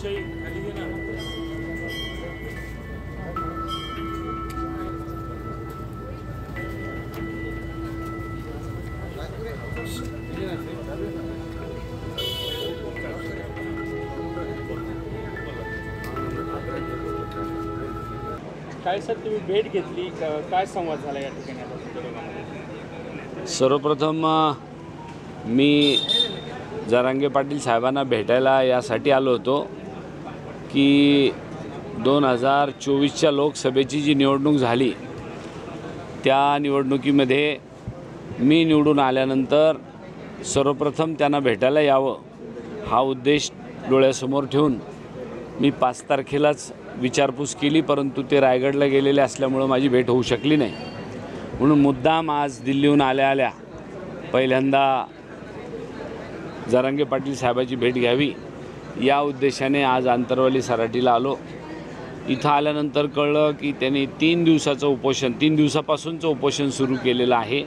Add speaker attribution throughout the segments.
Speaker 1: लोकशाही खाली गेला ना. काय सर तुम्ही भेट घेतली काय संवाद झाला या ठिकाणी आता तुमच्या दोघांमध्ये?
Speaker 2: सर्वप्रथम मी जरांगे पाटील साहेबांना भेटायला यासाठी आलो होतो की 2024च्या लोकसभेची जी निवडणूक झाली त्या निवडणुकीमध्ये मी निवडून आल्यानंतर सर्वप्रथम त्यांना भेटायला यावं हा उद्देश डोळ्यासमोर ठेवून मी 5 तारखेलाच विचारपूस केली, परंतु ते रायगडला गेलेले असल्यामुळं माझी भेट होऊ शकली नाही. म्हणून मुद्दाम आज दिल्लीहून आल्या पहिल्यांदा जरांगे पाटील साहेबाची भेट घ्यावी या उद्देशाने आज आंतरवाली सराटीला आलो. इथं आल्यानंतर कळलं की त्यांनी 3 दिवसापासूनचं उपोषण सुरू केलेलं आहे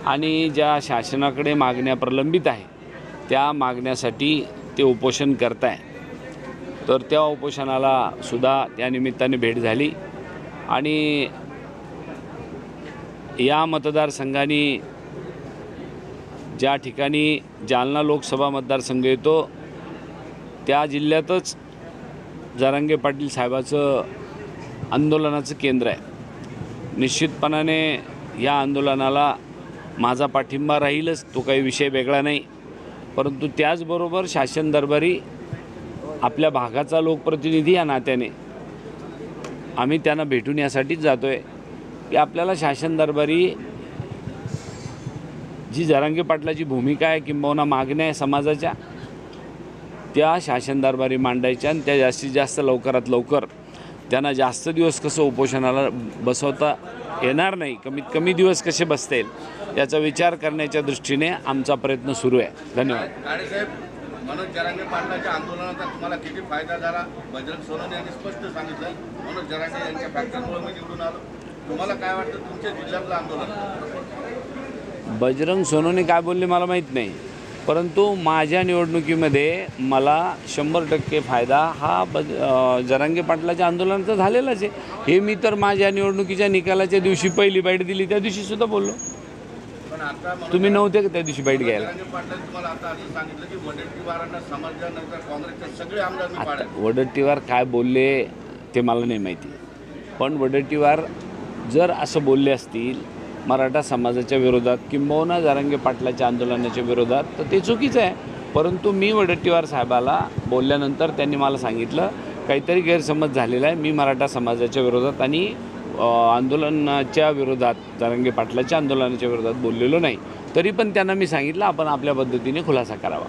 Speaker 2: आणि ज्या शासनाकडे मागण्या प्रलंबित आहे त्या मागण्यासाठी ते उपोषण करत आहे. तर त्या उपोषणाला सुद्धा त्या निमित्ताने भेट झाली आणि या मतदारसंघाने ज्या ठिकाणी जालना लोकसभा मतदारसंघ येतो त्या जिल्ह्यातच जरांगे पाटील साहेबाचं आंदोलनाचं केंद्र आहे. निश्चितपणाने या आंदोलनाला माझा पाठिंबा राहीलच, तो काही विषय वेगळा नाही. परंतु त्याचबरोबर शासन दरबारी आपल्या भागाचा लोकप्रतिनिधी या नात्याने आम्ही त्यांना भेटून यासाठीच जातो आहे की आपल्याला शासन दरबारी जी जरांगे पाटलाची भूमिका आहे किंबहुना मागण्या आहे समाजाच्या त्या शासन दरबारी मांडायच्या आणि त्या जास्तीत जास्त लवकरात लवकर त्यांना जास्त दिवस कसं उपोषणाला बसवता येणार नाही, कमीत कमी दिवस कसे बसता येईल याचा विचार करण्याच्या दृष्टीने आमचा प्रयत्न सुरू आहे. धन्यवाद.
Speaker 3: मनोज जरांगे पाटलाच्या आंदोलनाचा तुम्हाला किती फायदा झाला? बजरंग सोनवणे यांनी स्पष्ट सांगितलं मनोज जरांगे यांच्या फॅक्टरमुळे मी निवडून आलो. तुम्हाला काय वाटतं तुमच्या जिल्ह्यातलं आंदोलन?
Speaker 2: बजरंग सोनवणे काय बोलले मला माहीत नाही, परंतु माझ्या निवडणुकीमध्ये मला 100% फायदा हा जरांगे पाटलाच्या आंदोलनाचा झालेलाच आहे. हे मी तर माझ्या निवडणुकीच्या निकालाच्या दिवशी पहिली बाईट दिली त्या दिवशीसुद्धा बोललो. तुम्ही नव्हते का त्या दिवशी बाईट घ्यायला? वडट्टीवार काय बोलले ते मला नाही माहिती, पण वडट्टीवार जर असं बोलले असतील मराठा समाजाच्या विरोधात किंबहुना जरांगे पाटलाच्या आंदोलनाच्या विरोधात तर ते चुकीचं आहे. परंतु मी वडट्टीवार साहेबाला बोलल्यानंतर त्यांनी मला सांगितलं काहीतरी गैरसमज झालेला आहे, मी मराठा समाजाच्या विरोधात आणि आंदोलनाच्या विरोधात जरांगे पाटलाच्या आंदोलनाच्या विरोधात बोललेलो नाही. तरी पण त्यांना मी सांगितलं आपण आपल्या पद्धतीने खुलासा करावा.